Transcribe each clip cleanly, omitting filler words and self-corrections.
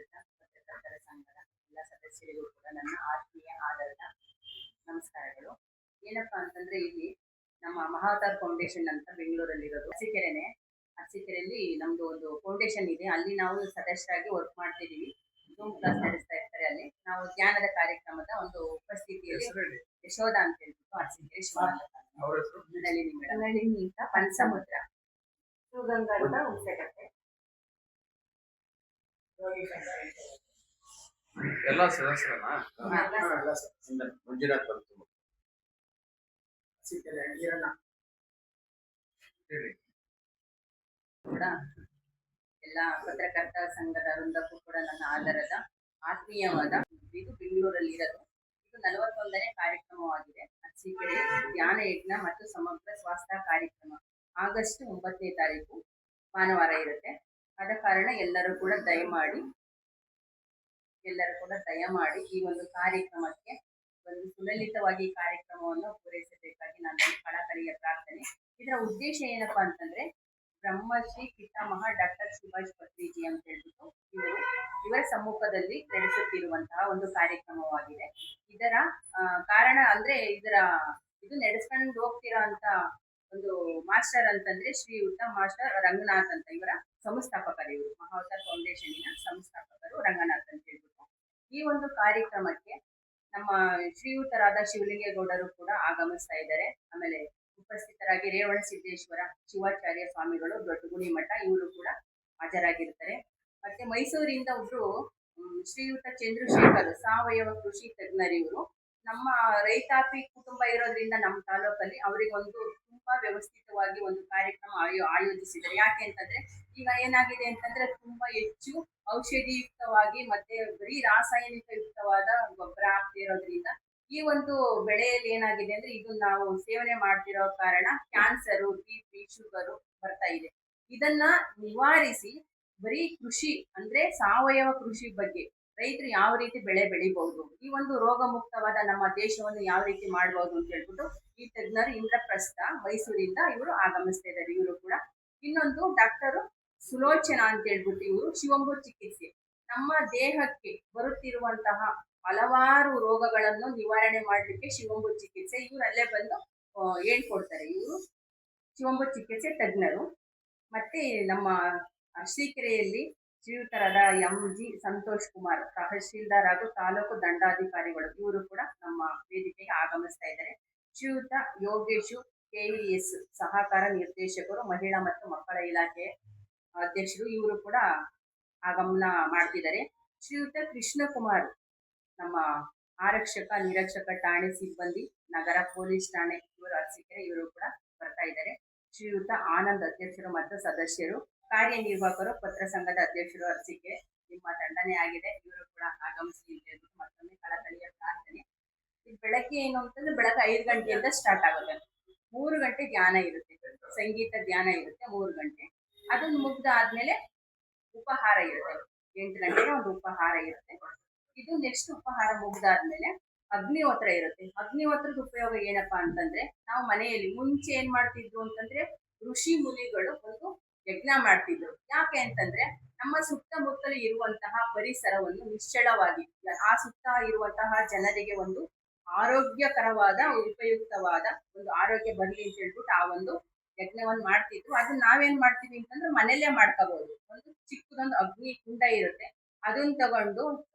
ಆಡಳಿತ ಪತ್ರಕರ್ತರ ಸಂಘದ ಎಲ್ಲ ಸದಸ್ಯರಿಗೂ ಕೂಡ ನನ್ನ ಆತ್ಮೀಯ ಆಡಳಿತ ನಮಸ್ಕಾರಗಳು. ಏನಪ್ಪಾ ಅಂತಂದ್ರೆ ಇಲ್ಲಿ ನಮ್ಮ ಮಹಾವತಾರ್ ಫೌಂಡೇಶನ್ ಅಂತ ಬೆಂಗಳೂರಲ್ಲಿರೋದು ಅರಸೀಕೆರೆಯಲ್ಲಿ ನಮ್ದು ಒಂದು ಫೌಂಡೇಶನ್ ಇದೆ. ಅಲ್ಲಿ ನಾವು ಸದಸ್ಯರಾಗಿ ವರ್ಕ್ ಮಾಡ್ತಿದೀವಿ. ಜೂಮ್ ಕ್ಲಾಸ್ ನಡೆಸ್ತಾ ಇರ್ತಾರೆ. ಅಲ್ಲಿ ನಾವು ಧ್ಯಾನದ ಕಾರ್ಯಕ್ರಮದ ಒಂದು ಉಪಸ್ಥಿತಿಯಲ್ಲಿ ಯಶೋಧ ಅಂತ ಹೇಳ್ಬಿಟ್ಟು ಅರಸೀಕೆರೆ ನಳಿನಿ ಮೇಡಮ್, ನಳಿನಿ ಅಂತ ಪಂಚಮುದ್ರ, ಶಿವಗಂಗಾ ಅಂತ ಹುಣಸೆಕಟ್ಟೆ, ಎಲ್ಲ ಸದಸ್ಯರನ್ನ ಮಂಜುನಾಥ್ ಬಂತು ಕೂಡ ಎಲ್ಲ ಪತ್ರಕರ್ತ ಸಂಘದ ವೃಂದಕ್ಕೂ ಕೂಡ ನನ್ನ ಆಧಾರದ ಆತ್ಮೀಯವಾದ ಇದು ಬೆಂಗಳೂರಲ್ಲಿ ಇರೋದು. ಇದು 41ನೇ ಕಾರ್ಯಕ್ರಮವಾಗಿದೆ. ಅರಸೀಕೆರೆ ಧ್ಯಾನ ಯಜ್ಞ ಮತ್ತು ಸಮಗ್ರ ಸ್ವಾಸ್ಥ್ಯ ಕಾರ್ಯಕ್ರಮ ಆಗಸ್ಟ್ 9ನೇ ತಾರೀಕು ಭಾನುವಾರ ಇರುತ್ತೆ. ಆದ ಕಾರಣ ಎಲ್ಲರೂ ಕೂಡ ದಯಮಾಡಿ ಈ ಒಂದು ಕಾರ್ಯಕ್ರಮಕ್ಕೆ ಒಂದು ಸುಲಲಿತವಾಗಿ ಕಾರ್ಯಕ್ರಮವನ್ನು ಪೂರೈಸಬೇಕಾಗಿ ನನ್ನ ಕಳಕಳಿಯ ಪ್ರಾರ್ಥನೆ. ಇದರ ಉದ್ದೇಶ ಏನಪ್ಪಾ ಅಂತಂದ್ರೆ ಬ್ರಹ್ಮಶ್ರೀ ಪಿತಾಮಹ ಡಾಕ್ಟರ್ ಸುಭಾಷ್ ಪತ್ರಿಜಿ ಅಂತ ಹೇಳ್ಬಿಟ್ಟು ಇವರ ಸಮ್ಮುಖದಲ್ಲಿ ನಡೆಸುತ್ತಿರುವಂತಹ ಒಂದು ಕಾರ್ಯಕ್ರಮವಾಗಿದೆ. ಇದರ ಕಾರಣ ಅಂದ್ರೆ ಇದು ನಡೆಸ್ಕೊಂಡು ಹೋಗ್ತಿರೋ ಅಂತ ಒಂದು ಮಾಸ್ಟರ್ ಅಂತಂದ್ರೆ ಶ್ರೀಯುತ ಮಾಸ್ಟರ್ ರಂಗನಾಥ್ ಅಂತ, ಇವರ ಸಂಸ್ಥಾಪಕರು. ಇವರು ಮಹಾವತಾರ್ ಫೌಂಡೇಶನ್ನಿನ ಸಂಸ್ಥಾಪಕರು ರಂಗನಾಥ್ ಅಂತ ಹೇಳ್ಬಿಟ್ಟು. ಈ ಒಂದು ಕಾರ್ಯಕ್ರಮಕ್ಕೆ ನಮ್ಮ ಶ್ರೀಯುತರಾದ ಶಿವಲಿಂಗೇಗೌಡರು ಕೂಡ ಆಗಮಿಸ್ತಾ ಇದ್ದಾರೆ. ಆಮೇಲೆ ಉಪಸ್ಥಿತರಾಗಿ ರೇವಣಸಿದ್ದೇಶ್ವರ ಶಿವಾಚಾರ್ಯ ಸ್ವಾಮಿಗಳು, ದೊಡ್ಡಗುಣಿ ಮಠ, ಇವರು ಕೂಡ ಹಾಜರಾಗಿರ್ತಾರೆ. ಮತ್ತೆ ಮೈಸೂರಿಂದ ಒಬ್ರು ಶ್ರೀಯುತ ಚಂದ್ರಶೇಖರ್ ಸಾವಯವ ಕೃಷಿ ತಜ್ಞರು. ಇವರು ನಮ್ಮ ರೈತಾಪಿ ಕುಟುಂಬ ಇರೋದ್ರಿಂದ ನಮ್ಮ ತಾಲೂಕಲ್ಲಿ ಅವರಿಗೊಂದು ತುಂಬಾ ವ್ಯವಸ್ಥಿತವಾಗಿ ಒಂದು ಕಾರ್ಯಕ್ರಮ ಆಯೋಜಿಸಿದ್ದಾರೆ. ಯಾಕೆ ಅಂತಂದ್ರೆ ಈಗ ಏನಾಗಿದೆ ಅಂತಂದ್ರೆ ತುಂಬಾ ಹೆಚ್ಚು ಔಷಧಿಯುಕ್ತವಾಗಿ ಮತ್ತೆ ಬರೀ ರಾಸಾಯನಿಕ ಯುಕ್ತವಾದ ಗೊಬ್ಬರ ಹಾಕ್ತಿರೋದ್ರಿಂದ ಈ ಒಂದು ಬೆಳೆಯಲ್ಲಿ ಏನಾಗಿದೆ ಅಂದ್ರೆ ಇದು ನಾವು ಸೇವನೆ ಮಾಡ್ತಿರೋ ಕಾರಣ ಕ್ಯಾನ್ಸರು, BP, ಶುಗರು ಬರ್ತಾ ಇದೆ. ಇದನ್ನ ನಿವಾರಿಸಿ ಬರೀ ಕೃಷಿ ಅಂದ್ರೆ ಸಾವಯವ ಕೃಷಿ ಬಗ್ಗೆ ರೈತರು ಯಾವ ರೀತಿ ಬೆಳೆ ಬೆಳಿಬಹುದು, ಈ ಒಂದು ರೋಗ ಮುಕ್ತವಾದ ನಮ್ಮ ದೇಶವನ್ನು ಯಾವ ರೀತಿ ಮಾಡಬಹುದು ಅಂತ ಹೇಳ್ಬಿಟ್ಟು ಈ ತಜ್ಞರು ಇಂದ್ರಪ್ರಸ್ಥ ಮೈಸೂರಿಂದ ಇವರು ಆಗಮಿಸ್ತಾ ಇದ್ದಾರೆ. ಇವರು ಕೂಡ ಇನ್ನೊಂದು ಡಾಕ್ಟರ್ ಸುಲೋಚನಾ ಅಂತ ಹೇಳ್ಬಿಟ್ಟು ಇವರು ಶಿವಂಬು ಚಿಕಿತ್ಸೆ, ನಮ್ಮ ದೇಹಕ್ಕೆ ಬರುತ್ತಿರುವಂತಹ ಹಲವಾರು ರೋಗಗಳನ್ನು ನಿವಾರಣೆ ಮಾಡಲಿಕ್ಕೆ ಶಿವಂಬು ಚಿಕಿತ್ಸೆ ಇವರಲ್ಲೇ ಬಂದು ಹೇಳ್ಕೊಡ್ತಾರೆ. ಇವರು ಶಿವಂಬು ಚಿಕಿತ್ಸೆ ತಜ್ಞರು. ಮತ್ತೆ ನಮ್ಮ ಅರಸೀಕೆರೆಯಲ್ಲಿ ಶ್ರೀಯುತರಾದ MG ಸಂತೋಷ್ ಕುಮಾರ್ ತಹಶೀಲ್ದಾರ್ ಹಾಗೂ ತಾಲೂಕು ದಂಡಾಧಿಕಾರಿಗಳು, ಇವರು ಕೂಡ ನಮ್ಮ ವೇದಿಕೆಗೆ ಆಗಮಿಸ್ತಾ ಇದ್ದಾರೆ. ಶ್ರೀಯುತ ಯೋಗೇಶು KES ಸಹಕಾರ ನಿರ್ದೇಶಕರು, ಮಹಿಳಾ ಮತ್ತು ಮಕ್ಕಳ ಇಲಾಖೆ ಅಧ್ಯಕ್ಷರು, ಇವರು ಕೂಡ ಆಗಮನ ಮಾಡ್ತಿದ್ದಾರೆ. ಶ್ರೀಯುತ ಕೃಷ್ಣಕುಮಾರ್ ನಮ್ಮ ಆರಕ್ಷಕ ನಿರೀಕ್ಷಕ ಠಾಣೆ ಸಿಬ್ಬಂದಿ, ನಗರ ಪೊಲೀಸ್ ಠಾಣೆ, ಇವರು ಅರಸೀಕೆರೆ, ಇವರು ಕೂಡ ಬರ್ತಾ ಇದ್ದಾರೆ. ಶ್ರೀಯುತ ಆನಂದ್ ಅಧ್ಯಕ್ಷರು ಮತ್ತು ಸದಸ್ಯರು, ಕಾರ್ಯನಿರ್ವಾಹಕರು, ಪತ್ರ ಸಂಘದ ಅಧ್ಯಕ್ಷರು ಅರಸೀಕೆರೆ, ನಿಮ್ಮ ತಂಡನೆ ಆಗಿದೆ, ಇವರು ಕೂಡ ಆಗಮಿಸಿ ಅಂತ ಮತ್ತೊಮ್ಮೆ ಕಳಕಳಿಯ ಪ್ರಾರ್ಥನೆ. ಇದು ಬೆಳಗ್ಗೆ ಏನು ಅಂತಂದ್ರೆ ಬೆಳಗ್ಗೆ 5 ಗಂಟೆಯಿಂದ ಸ್ಟಾರ್ಟ್ ಆಗುತ್ತೆ. 3 ಗಂಟೆ ಧ್ಯಾನ ಇರುತ್ತೆ, ಸಂಗೀತ ಧ್ಯಾನ ಇರುತ್ತೆ 3 ಗಂಟೆ. ಅದನ್ನು ಮುಗ್ದಾದ್ಮೇಲೆ ಉಪಹಾರ ಇರುತ್ತೆ. 8 ಗಂಟೆಗೆ ಒಂದು ಉಪಹಾರ ಇರುತ್ತೆ. ಇದು ನೆಕ್ಸ್ಟ್ ಉಪಹಾರ ಮುಗ್ದಾದ್ಮೇಲೆ ಅಗ್ನಿಹೋತ್ರ ಇರುತ್ತೆ. ಅಗ್ನಿಹೋತ್ರದ ಉಪಯೋಗ ಏನಪ್ಪಾ ಅಂತಂದ್ರೆ ನಾವು ಮನೆಯಲ್ಲಿ ಮುಂಚೆ ಏನ್ ಮಾಡ್ತಿದ್ರು ಅಂತಂದ್ರೆ ಋಷಿ ಮುನಿಗಳು ಒಂದು ಯಜ್ಞ ಮಾಡ್ತಿದ್ರು. ಯಾಕೆ ಅಂತಂದ್ರೆ ನಮ್ಮ ಸುತ್ತಮುತ್ತಲು ಇರುವಂತಹ ಪರಿಸರವನ್ನು ನಿಶ್ಚಳವಾಗಿ ಆ ಸುತ್ತ ಇರುವಂತಹ ಜನರಿಗೆ ಒಂದು ಆರೋಗ್ಯಕರವಾದ ಉಪಯುಕ್ತವಾದ ಒಂದು ಆರೋಗ್ಯ ಬರಲಿ ಅಂತ ಹೇಳ್ಬಿಟ್ಟು ಆ ಒಂದು ಯಜ್ಞವನ್ನು ಮಾಡ್ತಿದ್ರು. ಅದನ್ನ ನಾವೇನ್ ಮಾಡ್ತೀವಿ ಅಂತಂದ್ರೆ ಮನೆಯಲ್ಲೇ ಮಾಡ್ಕೋಬಹುದು. ಒಂದು ಚಿಕ್ಕದೊಂದು ಅಗ್ನಿ ಕುಂಡ ಇರುತ್ತೆ, ಅದನ್ನ ತಗೊಂಡು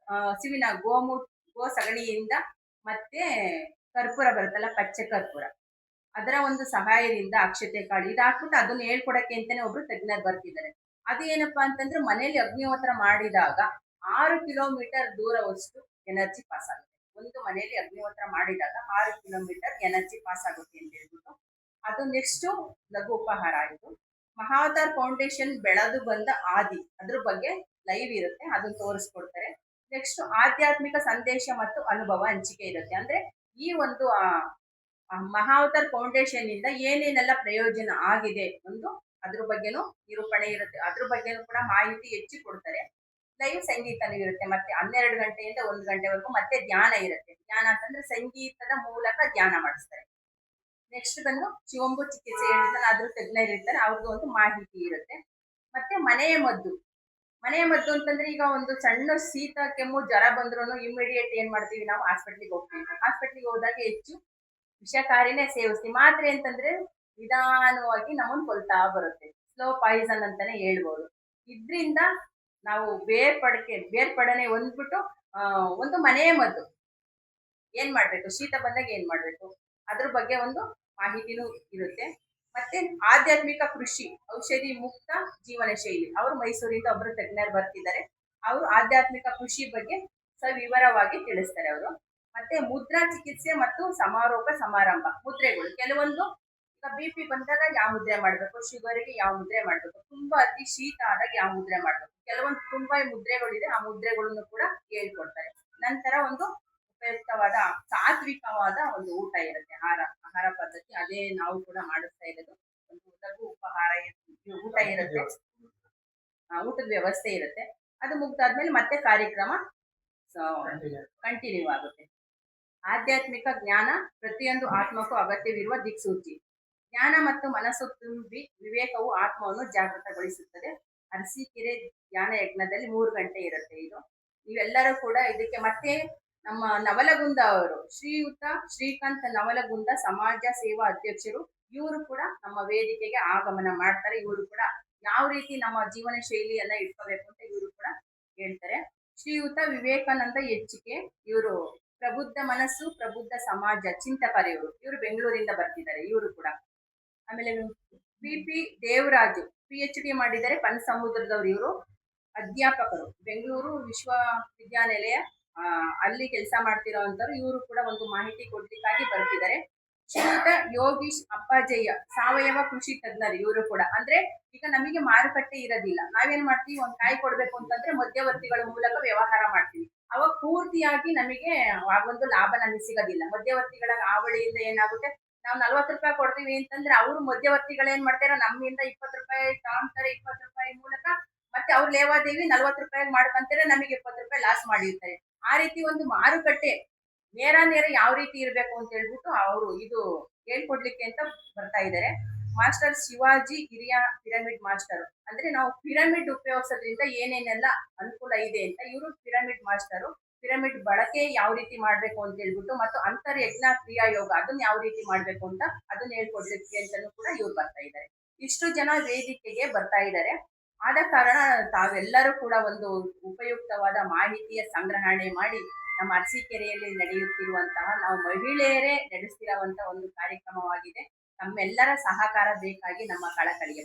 ಹಸುವಿನ ಗೋ ಸಗಣಿಯಿಂದ ಮತ್ತೆ ಕರ್ಪೂರ ಬರುತ್ತಲ್ಲ, ಪಚ್ಚೆ ಕರ್ಪೂರ, ಅದರ ಒಂದು ಸಹಾಯದಿಂದ ಅಕ್ಷತೆ ಕಾಳು ಇದು ಹಾಕ್ಬಿಟ್ಟು ಅದನ್ನ ಹೇಳ್ಕೊಡಕ್ಕೆ ಅಂತಾನೆ ಒಬ್ರು ತಜ್ಞರು ಬರ್ತಿದ್ದಾರೆ. ಅದೇನಪ್ಪಾ ಅಂತಂದ್ರೆ ಮನೆಯಲ್ಲಿ ಅಗ್ನಿಹೋತ್ರ ಮಾಡಿದಾಗ 6 ಕಿಲೋಮೀಟರ್ ದೂರವಷ್ಟು ಎನರ್ಜಿ ಪಾಸ್ ಆಗುತ್ತೆ. ಒಂದು ಮನೆಯಲ್ಲಿ ಅಗ್ನಿಹೋತ್ರ ಮಾಡಿದಾಗ 6 ಕಿಲೋಮೀಟರ್ ಎನರ್ಜಿ ಪಾಸ್ ಆಗುತ್ತೆ ಅಂತ ಹೇಳ್ಬಿಟ್ಟು ಅದು ನೆಕ್ಸ್ಟ್ ಲಘು ಉಪಹಾರ ಆಯಿತು. ಮಹಾವತಾರ್ ಫೌಂಡೇಶನ್ ಬೆಳೆದು ಬಂದ ಆದಿ ಅದ್ರ ಬಗ್ಗೆ ಲೈವ್ ಇರುತ್ತೆ, ಅದನ್ನ ತೋರಿಸ್ಕೊಡ್ತಾರೆ. ನೆಕ್ಸ್ಟ್ ಆಧ್ಯಾತ್ಮಿಕ ಸಂದೇಶ ಮತ್ತು ಅನುಭವ ಹಂಚಿಕೆ ಇರುತ್ತೆ. ಅಂದ್ರೆ ಈ ಒಂದು ಮಹಾವತಾರ್ ಫೌಂಡೇಶನ್ ಇಂದ ಏನೇನೆಲ್ಲ ಪ್ರಯೋಜನ ಆಗಿದೆ ಒಂದು ಅದ್ರ ಬಗ್ಗೆನೂ ನಿರೂಪಣೆ ಇರುತ್ತೆ. ಅದ್ರ ಬಗ್ಗೆನೂ ಕೂಡ ಮಾಹಿತಿ ಹೆಚ್ಚು ಕೊಡ್ತಾರೆ. ಲೈವ್ ಸಂಗೀತನೂ ಇರುತ್ತೆ. ಮತ್ತೆ 12 ಗಂಟೆಯಿಂದ 1 ಗಂಟೆವರೆಗೂ ಮತ್ತೆ ಧ್ಯಾನ ಇರುತ್ತೆ. ಧ್ಯಾನ ಅಂತಂದ್ರೆ ಸಂಗೀತದ ಮೂಲಕ ಧ್ಯಾನ ಮಾಡಿಸ್ತಾರೆ. ನೆಕ್ಸ್ಟ್ ಬಂದು ಶಿವಂಬು ಚಿಕಿತ್ಸೆ ಹೇಳಿದ್ರೆ ಅದ್ರ ತಜ್ಞರು ಇರ್ತಾರೆ, ಅವ್ರದ್ದು ಒಂದು ಮಾಹಿತಿ ಇರುತ್ತೆ. ಮತ್ತೆ ಮನೆಯ ಮದ್ದು ಮನೆ ಮದ್ದು ಅಂತಂದ್ರೆ ಈಗ ಒಂದು ಸಣ್ಣ ಶೀತ ಕೆಮ್ಮು ಜ್ವರ ಬಂದ್ರು ಇಮಿಡಿಯೇಟ್ ಏನ್ ಮಾಡ್ತೀವಿ, ನಾವು ಹಾಸ್ಪಿಟ್ಲಿಗೆ ಹೋಗ್ತೀವಿ. ಹಾಸ್ಪಿಟ್ಲಿಗೆ ಹೋದಾಗ ಹೆಚ್ಚು ವಿಷಕಾರಿನೇ ಸೇವಿಸ್ತೀವಿ. ಮಾತ್ರೆ ಅಂತಂದ್ರೆ ನಿಧಾನವಾಗಿ ನಮ್ಮನ್ನ ಕೊಲ್ತಾ ಬರುತ್ತೆ. ಸ್ಲೋ ಪಾಯ್ಸನ್ ಅಂತಾನೆ ಹೇಳ್ಬೋದು. ಇದ್ರಿಂದ ನಾವು ಬೇರ್ಪಡನೆ ಹೊಂದ್ಬಿಟ್ಟು ಒಂದು ಮನೆ ಮದ್ದು ಏನ್ ಮಾಡ್ಬೇಕು, ಶೀತ ಬಂದಾಗ ಏನ್ ಮಾಡ್ಬೇಕು ಅದ್ರ ಬಗ್ಗೆ ಒಂದು ಮಾಹಿತಿನೂ ಇರುತ್ತೆ. ಮತ್ತೆ ಆಧ್ಯಾತ್ಮಿಕ ಕೃಷಿ, ಔಷಧಿ ಮುಕ್ತ ಜೀವನ ಶೈಲಿ, ಅವರು ಮೈಸೂರಿಂದ ಒಬ್ರು ತಜ್ಞರು ಬರ್ತಿದ್ದಾರೆ. ಅವರು ಆಧ್ಯಾತ್ಮಿಕ ಕೃಷಿ ಬಗ್ಗೆ ಸವಿವರವಾಗಿ ತಿಳಿಸ್ತಾರೆ ಅವರು. ಮತ್ತೆ ಮುದ್ರಾ ಚಿಕಿತ್ಸೆ ಮತ್ತು ಸಮಾರೋಪ ಸಮಾರಂಭ ಮುದ್ರೆಗಳು, ಕೆಲವೊಂದು ಈಗ BP ಬಂದಾಗ ಯಾವ ಮುದ್ರೆ ಮಾಡ್ಬೇಕು, ಶುಗರ್ಗೆ ಯಾವ ಮುದ್ರೆ ಮಾಡ್ಬೇಕು, ತುಂಬಾ ಅತಿ ಶೀತ ಆದಾಗ ಯಾವ ಮುದ್ರೆ ಮಾಡ್ಬೇಕು, ಕೆಲವೊಂದು ತುಂಬಾ ಮುದ್ರೆಗಳಿದೆ, ಆ ಮುದ್ರೆಗಳನ್ನು ಕೂಡ ಹೇಳ್ಕೊಡ್ತಾರೆ. ನಂತರ ಒಂದು ಉಪಯುಕ್ತವಾದ ಸಾತ್ವಿಕವಾದ ಒಂದು ಊಟ ಇರುತ್ತೆ, ಆಹಾರ ಪದ್ಧತಿ. ಅದೇ ನಾವು ಕೂಡ ಮಾಡಿಸ್ತಾ ಇರೋದು. ಒಂದು ಲಘು ಉಪಹಾರ ಊಟ ಇರುತ್ತೆ, ಊಟದ ವ್ಯವಸ್ಥೆ ಇರುತ್ತೆ. ಅದು ಮುಗ್ದಾದ್ಮೇಲೆ ಮತ್ತೆ ಕಾರ್ಯಕ್ರಮ ಕಂಟಿನ್ಯೂ ಆಗುತ್ತೆ. ಆಧ್ಯಾತ್ಮಿಕ ಜ್ಞಾನ, ಪ್ರತಿಯೊಂದು ಆತ್ಮಕ್ಕೂ ಅಗತ್ಯವಿರುವ ದಿಕ್ಸೂಚಿ. ಜ್ಞಾನ ಮತ್ತು ಮನಸ್ಸು ತುಂಬಿ ವಿವೇಕವು ಆತ್ಮವನ್ನು ಜಾಗೃತಗೊಳಿಸುತ್ತದೆ. ಅರಸೀಕೆರೆ ಧ್ಯಾನ ಯಜ್ಞದಲ್ಲಿ 3 ಗಂಟೆ ಇರುತ್ತೆ ಇದು. ನೀವೆಲ್ಲರೂ ಕೂಡ ಇದಕ್ಕೆ. ಮತ್ತೆ ನಮ್ಮ ನವಲಗುಂದ ಅವರು, ಶ್ರೀಯುತ ಶ್ರೀಕಾಂತ್ ನವಲಗುಂದ, ಸಮಾಜ ಸೇವಾ ಅಧ್ಯಕ್ಷರು, ಇವರು ಕೂಡ ನಮ್ಮ ವೇದಿಕೆಗೆ ಆಗಮನ ಮಾಡ್ತಾರೆ. ಇವರು ಕೂಡ ಯಾವ ರೀತಿ ನಮ್ಮ ಜೀವನ ಶೈಲಿಯನ್ನ ಇಟ್ಕೋಬೇಕು ಅಂತ ಇವರು ಕೂಡ ಹೇಳ್ತಾರೆ. ಶ್ರೀಯುತ ವಿವೇಕಾನಂದ ಹೆಚ್ಚಿಕೆ, ಇವರು ಪ್ರಬುದ್ಧ ಮನಸ್ಸು ಪ್ರಬುದ್ಧ ಸಮಾಜ ಚಿಂತಕರು. ಇವರು ಬೆಂಗಳೂರಿಂದ ಬರ್ತಿದ್ದಾರೆ, ಇವರು ಕೂಡ. ಆಮೇಲೆ BP ದೇವರಾಜು, PhD ಮಾಡಿದ್ದಾರೆ, ಪನ್ಸಮುದ್ರದವರು. ಇವರು ಅಧ್ಯಾಪಕರು, ಬೆಂಗಳೂರು ವಿಶ್ವವಿದ್ಯಾನಿಲಯ ಅಲ್ಲಿ ಕೆಲಸ ಮಾಡ್ತಿರೋ ಅಂತವ್ರು. ಇವರು ಕೂಡ ಒಂದು ಮಾಹಿತಿ ಕೊಡ್ಲಿಕ್ಕಾಗಿ ಬರ್ತಿದ್ದಾರೆ. ಶ್ರೀಯುತ ಯೋಗೀಶ್ ಅಪ್ಪಾಜಯ್ಯ, ಸಾವಯವ ಕೃಷಿ ತಜ್ಞರು. ಇವರು ಕೂಡ ಅಂದ್ರೆ ಈಗ ನಮಗೆ ಮಾರುಕಟ್ಟೆ ಇರೋದಿಲ್ಲ, ನಾವೇನ್ ಮಾಡ್ತೀವಿ, ಒಂದ್ ಕಾಯಿ ಕೊಡ್ಬೇಕು ಅಂತಂದ್ರೆ ಮಧ್ಯವರ್ತಿಗಳ ಮೂಲಕ ವ್ಯವಹಾರ ಮಾಡ್ತೀವಿ. ಅವಾಗ ಪೂರ್ತಿಯಾಗಿ ನಮಗೆ ಒಂದು ಲಾಭ ನಮಗೆ ಸಿಗೋದಿಲ್ಲ. ಮಧ್ಯವರ್ತಿಗಳ ಹಾವಳಿಯಿಂದ ಏನಾಗುತ್ತೆ, ನಾವು 40 ರೂಪಾಯಿ ಕೊಡ್ತೀವಿ ಅಂತಂದ್ರೆ ಅವರು ಮಧ್ಯವರ್ತಿಗಳು ಏನ್ ಮಾಡ್ತಾರೆ, ನಮ್ಮಿಂದ 20 ರೂಪಾಯಿ ತಗೊಂತಾರೆ. 20 ರೂಪಾಯಿ ಮೂಲಕ ಮತ್ತೆ ಅವ್ರು ಲೇವಾದೇವಿ 40 ರೂಪಾಯಿ ಮಾಡ್ಕೊಂತಾರೆ, ನಮಗೆ 20 ರೂಪಾಯಿ ಲಾಸ್ ಮಾಡಿರ್ತಾರೆ. ಆ ರೀತಿ ಒಂದು ಮಾರುಕಟ್ಟೆ ನೇರ ಯಾವ ರೀತಿ ಇರಬೇಕು ಅಂತ ಹೇಳ್ಬಿಟ್ಟು ಅವರು ಇದು ಹೇಳ್ಕೊಡ್ಲಿಕ್ಕೆ ಅಂತ ಬರ್ತಾ ಇದ್ದಾರೆ. ಮಾಸ್ಟರ್ ಶಿವಾಜಿ ಹಿರಿಯ ಪಿರಮಿಡ್ ಮಾಸ್ಟರ್, ಅಂದ್ರೆ ನಾವು ಪಿರಮಿಡ್ ಉಪಯೋಗಿಸೋದ್ರಿಂದ ಏನೇನೆಲ್ಲ ಅನುಕೂಲ ಇದೆ ಅಂತ. ಇವರು ಪಿರಮಿಡ್ ಮಾಸ್ಟರು. ಪಿರಮಿಡ್ ಬಳಕೆ ಯಾವ ರೀತಿ ಮಾಡ್ಬೇಕು ಅಂತ ಹೇಳ್ಬಿಟ್ಟು, ಮತ್ತು ಅಂತರ್ ಯಜ್ಞ ಕ್ರಿಯಾ ಯೋಗ ಅದನ್ನ ಯಾವ ರೀತಿ ಮಾಡ್ಬೇಕು ಅಂತ ಅದನ್ನ ಹೇಳ್ಕೊಡ್ಲಿಕ್ಕೆ ಅಂತಾನು ಕೂಡ ಇವ್ರು ಬರ್ತಾ ಇದ್ದಾರೆ. ಇಷ್ಟು ಜನ ವೇದಿಕೆಗೆ ಬರ್ತಾ ಇದ್ದಾರೆ. ಆದ ಕಾರಣ ತಾವೆಲ್ಲರೂ ಕೂಡ ಒಂದು ಉಪಯುಕ್ತವಾದ ಮಾಹಿತಿಯ ಸಂಗ್ರಹಣೆ ಮಾಡಿ ನಮ್ಮ ಅರಸೀಕೆರೆಯಲ್ಲಿ ನಡೆಯುತ್ತಿರುವಂತಹ, ನಾವು ಮಹಿಳೆಯರೇ ನಡೆಸ್ತಿರುವಂತಹ ಒಂದು ಕಾರ್ಯಕ್ರಮವಾಗಿದೆ. ನಮ್ಮೆಲ್ಲರ ಸಹಕಾರ ಬೇಕಾಗಿ ನಮ್ಮ ಕಳಕಳಿಯ